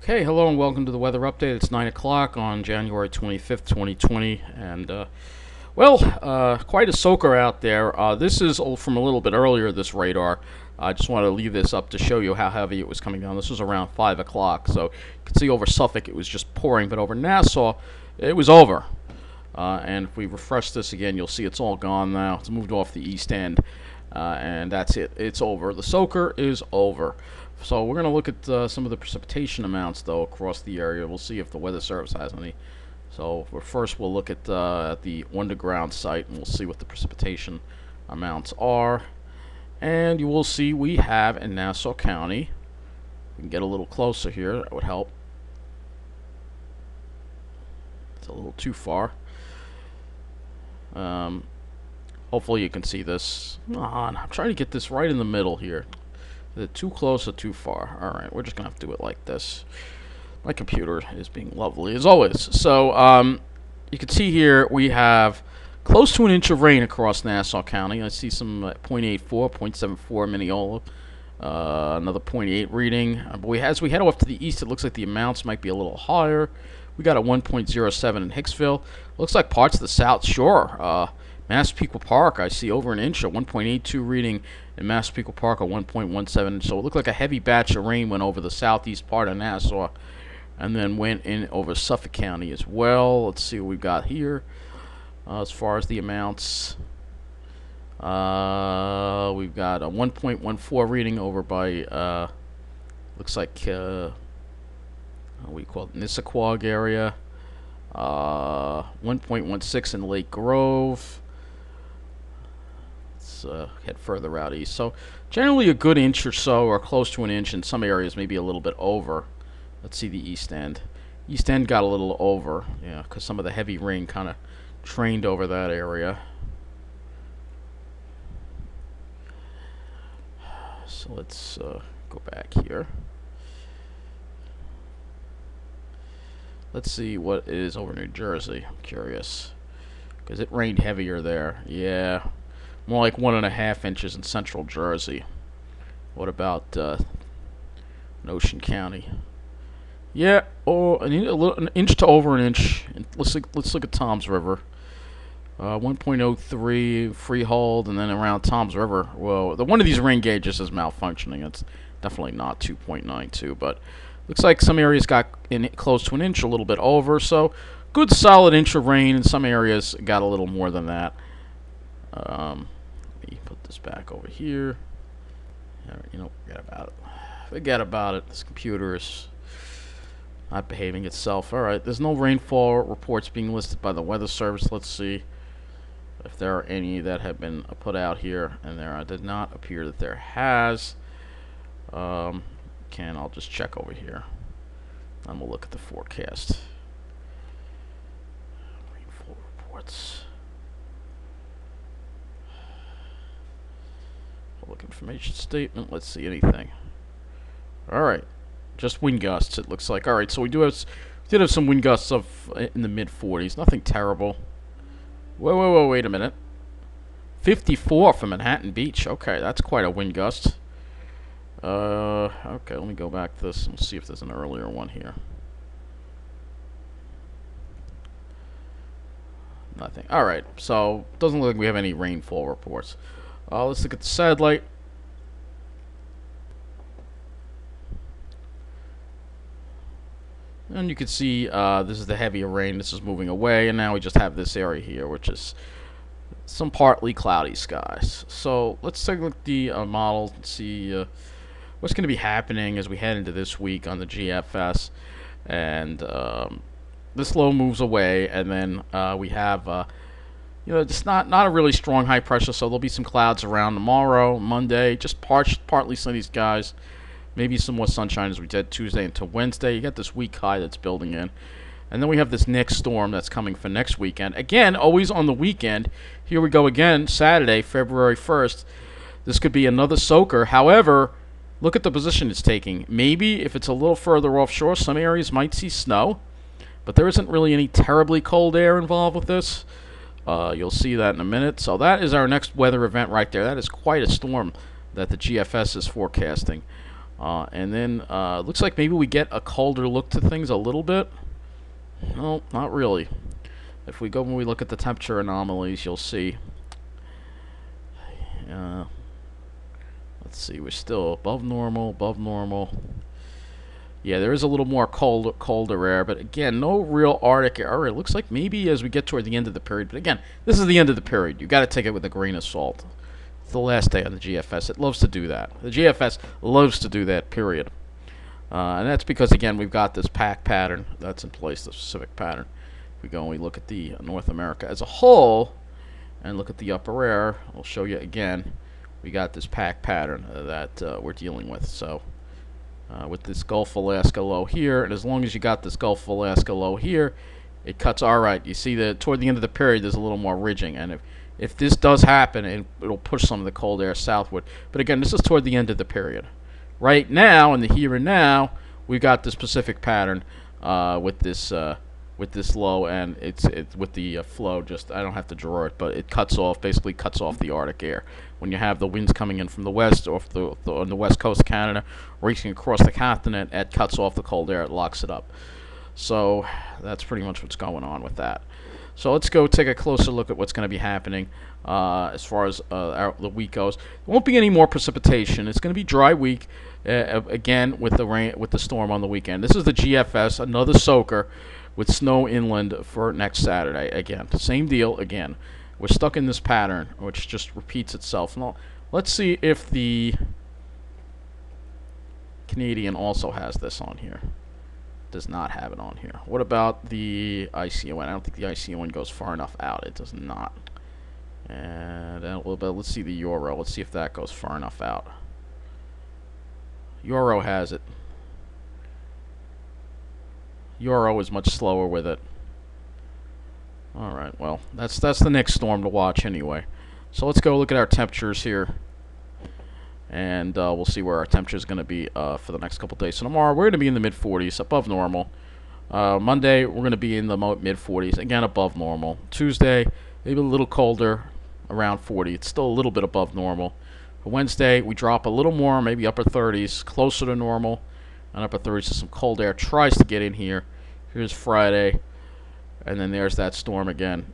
Okay, hello and welcome to the weather update. It's 9 o'clock on January 25th, 2020, and quite a soaker out there. This is from a little bit earlier, this radar. I just wanted to leave this up to show you how heavy it was coming down. This was around 5 o'clock, so you can see over Suffolk it was just pouring, but over Nassau it was over. And if we refresh this again, you'll see it's all gone now. It's moved off the east end, and that's it. It's over. The soaker is over. So we're going to look at some of the precipitation amounts, though, across the area. We'll see if the Weather Service has any. So first we'll look at the underground site, and we'll see what the precipitation amounts are. And you will see we have in Nassau County, we can get a little closer here, that would help. It's a little too far. Hopefully you can see this. Come on, I'm trying to get this right in the middle here. Is it too close or too far? Alright, we're just going to have to do it like this. My computer is being lovely, as always. So, you can see here we have close to an inch of rain across Nassau County. I see some 0.84, 0.74 Mineola. Another 0.8 reading. But as we head off to the east, it looks like the amounts might be a little higher. We got a 1.07 in Hicksville. Looks like parts of the South Shore. Massapequa Park, I see over an inch, a 1.82 reading in Massapequa Park, a 1.17. So it looked like a heavy batch of rain went over the southeast part of Nassau and then went in over Suffolk County as well. Let's see what we've got here as far as the amounts. We've got a 1.14 reading over by, looks like, what do we call it, Nissaquag area. 1.16 in Lake Grove. Head further out east. So generally a good inch or so, or close to an inch. In some areas maybe a little bit over. Let's see the east end. East end got a little over, yeah, because some of the heavy rain kind of trained over that area. So let's go back here. Let's see what is over New Jersey. I'm curious, because it rained heavier there. Yeah, more like 1.5 inches in central Jersey. What about Ocean County? Yeah, an inch to over an inch. Let's look at Tom's River. 1.03 Freehold, and then around Tom's River. Whoa, one of these rain gauges is malfunctioning. It's definitely not 2.92, but looks like some areas got close to an inch, a little bit over. So good solid inch of rain. In some areas got a little more than that. Let me put this back over here. Forget about it. Forget about it. This computer is not behaving itself. Alright, there's no rainfall reports being listed by the Weather Service. Let's see if there are any that have been put out here. And there did not appear that there has. I'll just check over here. And we'll look at the forecast. Rainfall reports. Public information statement. Let's see anything. Alright. Just wind gusts, it looks like. Alright, so we did have some wind gusts in the mid-40s. Nothing terrible. Whoa, wait a minute. 54 for Manhattan Beach. Okay, that's quite a wind gust. Okay, let me go back to this and see if there's an earlier one here. Nothing. Alright, so doesn't look like we have any rainfall reports. Let's look at the satellite. And you can see this is the heavier rain. This is moving away, and now we just have this area here, which is some partly cloudy skies. So let's take a look at the model and see what's going to be happening as we head into this week on the GFS. And this low moves away, and then we have just not a really strong high pressure, so there'll be some clouds around tomorrow, Monday, just partly sunny skies. Maybe some more sunshine as we did Tuesday into Wednesday. You got this weak high that's building in. And then we have this next storm that's coming for next weekend. Again, always on the weekend. Here we go again, Saturday, February 1st. This could be another soaker. However, look at the position it's taking. Maybe if it's a little further offshore, some areas might see snow. But there isn't really any terribly cold air involved with this. You'll see that in a minute. So that is our next weather event right there. That is quite a storm that the GFS is forecasting. And then looks like maybe we get a colder look to things a little bit. No, not really. If we go when we look at the temperature anomalies, you'll see. Let's see, we're still above normal, above normal. Yeah, there is a little more colder air, but again, no real Arctic air. It looks like maybe as we get toward the end of the period, but again, this is the end of the period. You got to take it with a grain of salt. It's the last day on the GFS. It loves to do that. The GFS loves to do that, period. And that's because, again, we've got this pack pattern that's in place, the specific pattern. If we go and we look at the North America as a whole and look at the upper air, I'll show you again. We got this pack pattern that we're dealing with. So with this Gulf Alaska low here, and as long as you got this Gulf Alaska low here, it cuts. All right, you see that toward the end of the period there's a little more ridging, and if this does happen, it'll push some of the cold air southward. But again, this is toward the end of the period. Right now, in the here and now, we've got this Pacific pattern with this low, and it's with the flow. Just I don't have to draw it, but it basically cuts off the Arctic air. When you have the winds coming in from the west, or on the west coast of Canada, racing across the continent, it cuts off the cold air. It locks it up. So that's pretty much what's going on with that. So let's go take a closer look at what's going to be happening as far as the week goes. There won't be any more precipitation. It's going to be dry week again with the rain, with the storm on the weekend. This is the GFS, another soaker with snow inland for next Saturday. Again, same deal again. We're stuck in this pattern, which just repeats itself. Now, let's see if the Canadian also has this on here. Does not have it on here. What about the ICON? I don't think the ICON goes far enough out. It does not. And a little bit. Let's see the Euro. Let's see if that goes far enough out. Euro has it. Euro is much slower with it. All right. Well, that's the next storm to watch anyway. So let's go look at our temperatures here. And we'll see where our temperature is going to be for the next couple days. So tomorrow we're going to be in the mid-40s, above normal. Monday we're going to be in the mid-40s, again above normal. Tuesday maybe a little colder, around 40. It's still a little bit above normal. For Wednesday we drop a little more, maybe upper 30s, closer to normal, and upper 30s. So some cold air tries to get in here. Here's Friday, and then there's that storm again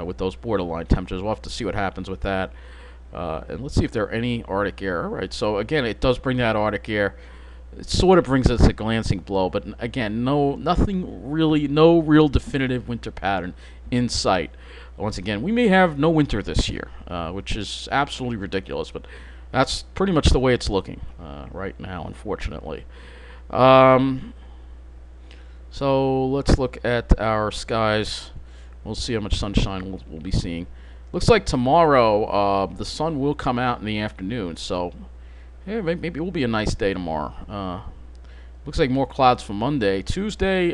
with those borderline temperatures. We'll have to see what happens with that. And let's see if there are any Arctic air. All right, so again, it does bring that Arctic air. It sort of brings us a glancing blow, but again, nothing really, no real definitive winter pattern in sight. Once again, we may have no winter this year, which is absolutely ridiculous, but that's pretty much the way it's looking right now, unfortunately. So let's look at our skies. We'll see how much sunshine we'll be seeing. Looks like tomorrow the sun will come out in the afternoon, so yeah, maybe it will be a nice day tomorrow. Looks like more clouds for Monday. Tuesday,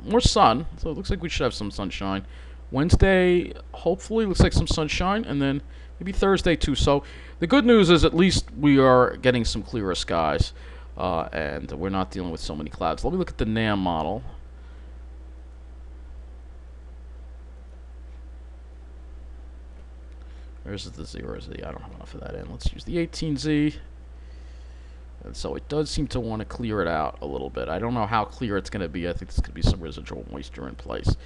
more sun, so it looks like we should have some sunshine. Wednesday, hopefully, looks like some sunshine, and then maybe Thursday too. So the good news is at least we are getting some clearer skies, and we're not dealing with so many clouds. Let me look at the NAM model. Where's the 0Z? I don't have enough of that in. Let's use the 18Z. And so it does seem to want to clear it out a little bit. I don't know how clear it's going to be. I think there's going to be some residual moisture in place.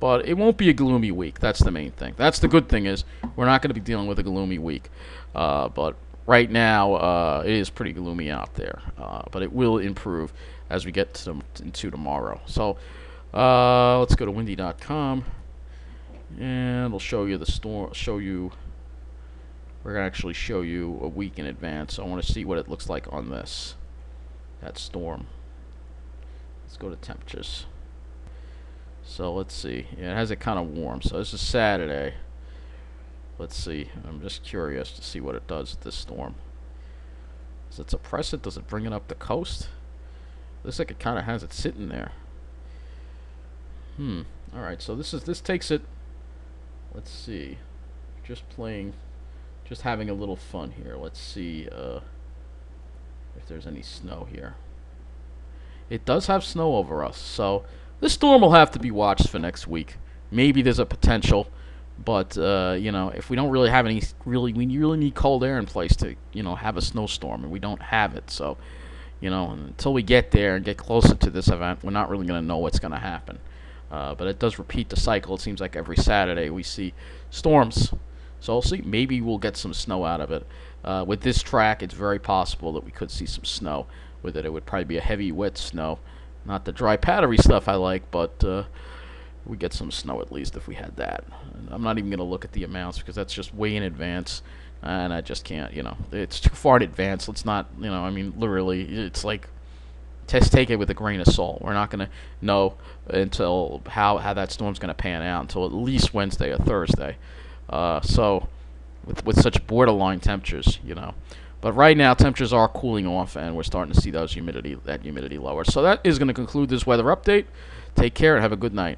But it won't be a gloomy week. That's the main thing. That's the good thing, is we're not going to be dealing with a gloomy week. But right now, it is pretty gloomy out there. But it will improve as we get into tomorrow. So let's go to windy.com. And it'll show you the storm. We're going to actually show you a week in advance. So I want to see what it looks like on that storm. Let's go to temperatures. So let's see. Yeah, it has it kind of warm. So this is Saturday. Let's see. I'm just curious to see what it does with this storm. Does it suppress it? Does it bring it up the coast? Looks like it kind of has it sitting there. All right. So this takes it. Let's see. Just having a little fun here. Let's see if there's any snow here. It does have snow over us, so this storm will have to be watched for next week. Maybe there's a potential But you know, if we don't really have any we really need cold air in place to, you know, have a snowstorm, and we don't have it. So, you know, until we get there and get closer to this event, we're not really going to know what's going to happen. But it does repeat the cycle. It seems like every Saturday we see storms. So we'll see. Maybe we'll get some snow out of it. With this track, it's very possible that we could see some snow with it. It would probably be a heavy, wet snow. Not the dry, powdery stuff I like, but we get some snow at least if we had that. And I'm not even going to look at the amounts because that's just way in advance. And I just can't, you know, it's too far in advance. Let's not, you know, I mean, literally, it's like, just take it with a grain of salt. We're not going to know until how that storm's going to pan out until at least Wednesday or Thursday. So, with such borderline temperatures, you know. But right now, temperatures are cooling off, and we're starting to see that humidity lower. So that is going to conclude this weather update. Take care and have a good night.